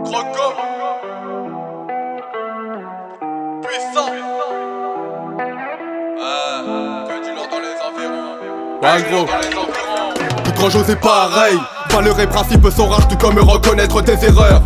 Croco, puissant, que du lourd dans les environs. Ouais gros, tout grand chose est pareil. Valeurs et principes sont rares, tout comme reconnaître tes erreurs.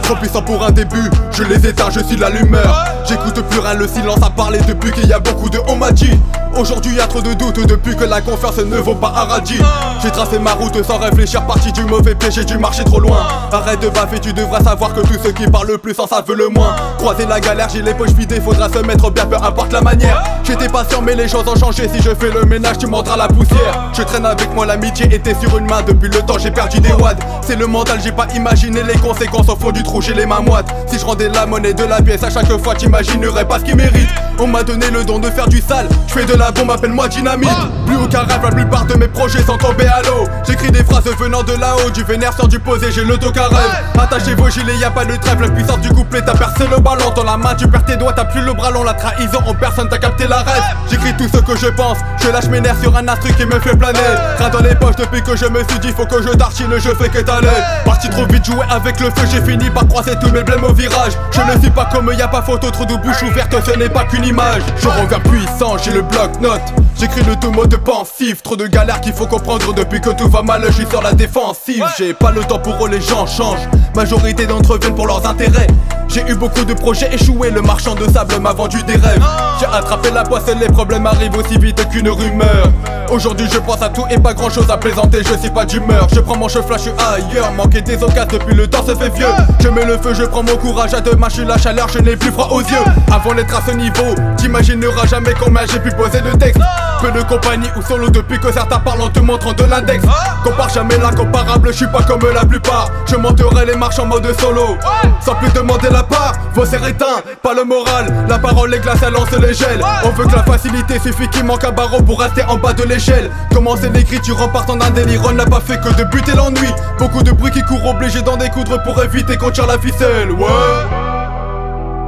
Trop puissant pour un début, je les éteins, je suis l'allumeur. J'écoute plus rien, le silence a parlé depuis qu'il y a beaucoup de on m'a dit. Aujourd'hui y'a trop de doutes depuis que la confiance ne vaut pas un radis. J'ai tracé ma route sans réfléchir, parti du mauvais pied, j'ai dû marcher trop loin. Arrête de baffer, tu devrais savoir que tous ceux qui parlent le plus en savent le moins. Croiser la galère, j'ai les poches vidées, faudra se mettre bien, peu importe la manière. J'étais patient mais les choses ont changé, si je fais le ménage tu monteras la poussière. Je traîne avec moi, l'amitié était sur une main, depuis le temps j'ai perdu des wads. C'est le mental, j'ai pas imaginé les conséquences au fond du trou, j'ai les mains moites. Si je rendais la monnaie de la pièce à chaque fois, t'imaginerais pas ce qu'il mérite. On m'a donné le don de faire du sale, je fais de la bombe, appelle-moi dynamite. Plus aucun rêve, la plupart de mes projets sont tombés à l'eau. J'écris des phrases venant de là-haut, du vénère sans du posé, j'ai l'autocarrêve. Attachez vos gilets, y a pas de trêve, la puissance du couplet, t'as percé le ballon. Dans la main tu perds tes doigts, t'as plus le bras long, la trahison en personne, t'as capté la rêve. J'écris tout ce que je pense, je lâche mes nerfs sur un instru qui me fait planer. Rien dans les poches depuis que je me suis dit faut que je tartine, je fais qu'étaler. Parti trop vite, jouer avec le feu, j'ai fini par croiser tous mes blêmes au virage. Je ne suis pas comme y a pas photo, trop de bouche ouverte, ce n'est pas qu'une image. Je reviens puissant, j'ai le bloc-notes, j'écris le tout mode pensif. Trop de galères qu'il faut comprendre depuis que tout va mal, je suis sur la défensive. J'ai pas le temps pour eux, les gens changent, majorité d'entre eux viennent pour leurs intérêts. J'ai eu beaucoup de projets échoués, le marchand de sable m'a vendu des rêves. J'ai attrapé la poisse et les problèmes arrivent aussi vite qu'une rumeur. Aujourd'hui je pense à tout et pas grand chose à plaisanter, je suis pas d'humeur. Je prends mon cheveu, je suis ailleurs, manquer des occasions depuis le temps se fait vieux. Je mets le feu, je prends mon courage à demain, je suis la chaleur, je n'ai plus froid aux yeux. Avant d'être à ce niveau, t'imagineras jamais combien j'ai pu poser de textes. Peu de compagnie ou solo depuis que certains parlent en te montrant de l'index. Compare jamais l'incomparable, je suis pas comme la plupart. Je monterai les marches en mode solo, sans plus demander la part. Vos serres éteints, pas le moral, la parole est glace, elle lance les gels. On veut que la facilité, suffit qu'il manque un barreau pour rester en bas de l'échelle. Commencer l'écriture en partant d'un délire, on n'a pas fait que de buter l'ennui. Beaucoup de bruit qui court, obligé d'en découdre pour éviter qu'on tire la ficelle. Ouais.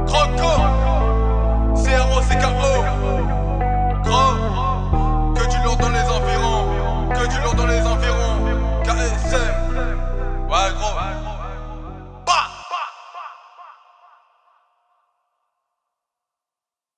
Croco, C-R-O-C-K-O. Gros, que du lourd dans les environs, que du lourd dans les